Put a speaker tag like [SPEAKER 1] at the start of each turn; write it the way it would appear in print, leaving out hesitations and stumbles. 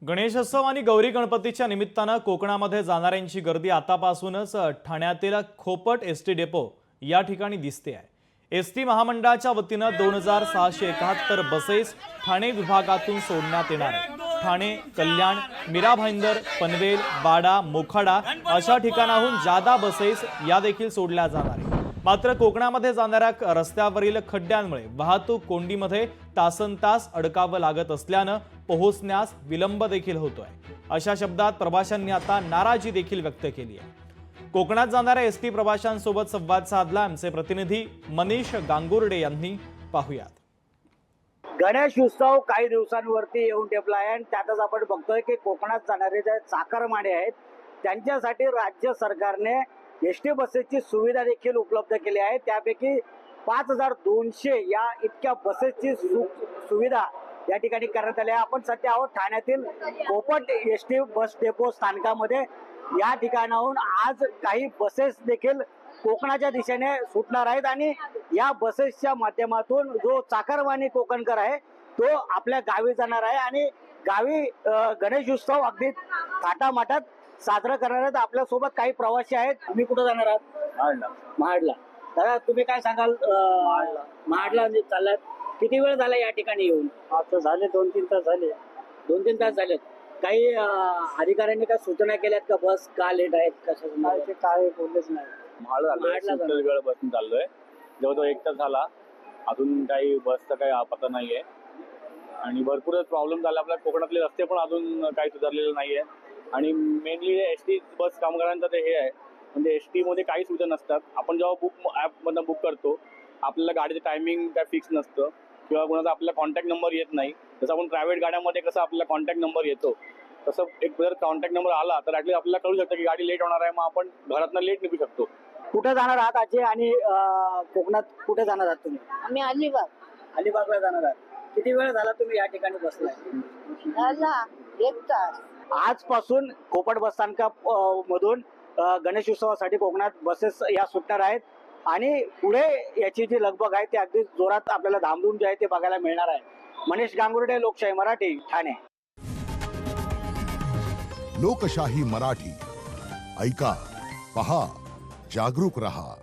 [SPEAKER 1] गणेशोत्सव आणि गौरी गणपतीच्या निमित्तानं कोकणामध्ये जाणाऱ्यांची गर्दी आतापासूनच ठाण्यातील खोपट एसटी डेपो या ठिकाणी दिसते आहे। एसटी महामंडळाच्या वतीनं 2671 बसेस ठाणे विभागातून सोडण्यात येणार आहे। ठाणे, कल्याण, मीरा भाईंदर, पनवेल, बाडा, मोखाडा अशा ठिकाणाहून जादा बसेस या देखील सोडल्या जाणार आहेत। मात्र कोकणामध्ये जाणाऱ्या रस्त्यावरील खड्ड्यांमुळे वाहतूक कोंडीमध्ये तासनतास अडकावं लागत असल्यानं पोहोचण्यास विलंब देखील होतोय। अशा शब्दात प्रवाशांनी आता नाराजी देखील व्यक्त केली आहे। कोकणात जाणाऱ्या एसटी प्रवाशांसोबत संवाद साधला आमचे प्रतिनिधी मनीष गांगुर्डे यांनी। पाहुयात।
[SPEAKER 2] गणेश उत्सव काही दिवसांवरती येऊन ठेपला आहे आणि त्यातच आपण बघतोय की कोकणात जाणारे जे चाकरमाने आहेत त्यांच्यासाठी राज्य सरकारने एसटी बसेसची सुविधा देखील उपलब्ध केली आहे। त्यापैकी 5200 या इतक्या बसेसची सुविधा या ठिकाणी करण्यात आली आहे। आपण सध्या आहोत ठाण्यातील खोपट एसटी बस डेपो स्थानकामध्ये। या ठिकाणाहून आज काही बसेस देखील कोकणाच्या दिशेने सुटणार आहेत आणि या बसेसच्या माध्यमातून जो चाकरमानी कोकणकर आहे तो आपल्या गावी जाणार आहे आणि गावी गणेश उत्सव अगदी थाटामाटात साजरा करणार आहेत। आपल्या सोबत काही प्रवासी आहेत। तुम्ही कुठे जाणार आहात? महाडला। दादा तुम्ही काय सांगाल? महाडला चाललात, किती वेळ झाला या ठिकाणी येऊन?
[SPEAKER 3] आता झाले 2-3 तास झाले।
[SPEAKER 2] 2-3 तास झालेत। काही अधिकाऱ्यांनी काय सूचना केल्यात का बस का लेट आहेत कशा?
[SPEAKER 3] ते काय बोललेच नाही।
[SPEAKER 4] महाड बसून चाललोय, जवळजवळ 1 तास झाला, अजून काही बसचा काही पत्ता नाहीये आणि भरपूर प्रॉब्लेम झाला। आपल्या कोकणातले रस्ते पण अजून काही सुधारलेले नाहीये आणि मेनली एसटी बस कामगारांचं ते हे आहे, म्हणजे एसटी मध्ये काही सुविधा नसतात। आपण जेव्हा बुक ॲपमधून बुक करतो आपल्याला गाडीचं टायमिंग काय फिक्स नसतं किंवा कोणाचा आपल्याला कॉन्टॅक्ट नंबर येत नाही। जसं आपण प्रायव्हेट गाड्यामध्ये कसं आपल्याला कॉन्टॅक्ट नंबर येतो तसं एक जर कॉन्टॅक्ट नंबर आला तर ॲटलीस्ट आपल्याला कळू शकतं की गाडी लेट होणार आहे, मग आपण घरातनं लेट निघू शकतो।
[SPEAKER 2] कुठे जाणार आहात आजी आणि कोकणात कुठे जाणार आहात तुम्ही?
[SPEAKER 5] आम्ही
[SPEAKER 2] अलिबागला जाणार आहात। किती वेळ झाला तुम्ही या ठिकाणी बसलाय?
[SPEAKER 5] झाला 1 तास।
[SPEAKER 2] आजपासून खोपट बस स्थानका मधून गणेश उत्सवासाठी कोकणात बसेस या सुटणार आहेत आणि पुढे याची जी लगबग आहे ती अगदी जोरात आपल्याला धामधूम जे आहे ते बघायला मिळणार आहे। मनीष गांगुर्डे, लोकशाही मराठी, ठाणे।
[SPEAKER 6] लोकशाही मराठी ऐका, पहा, जागरूक रहा।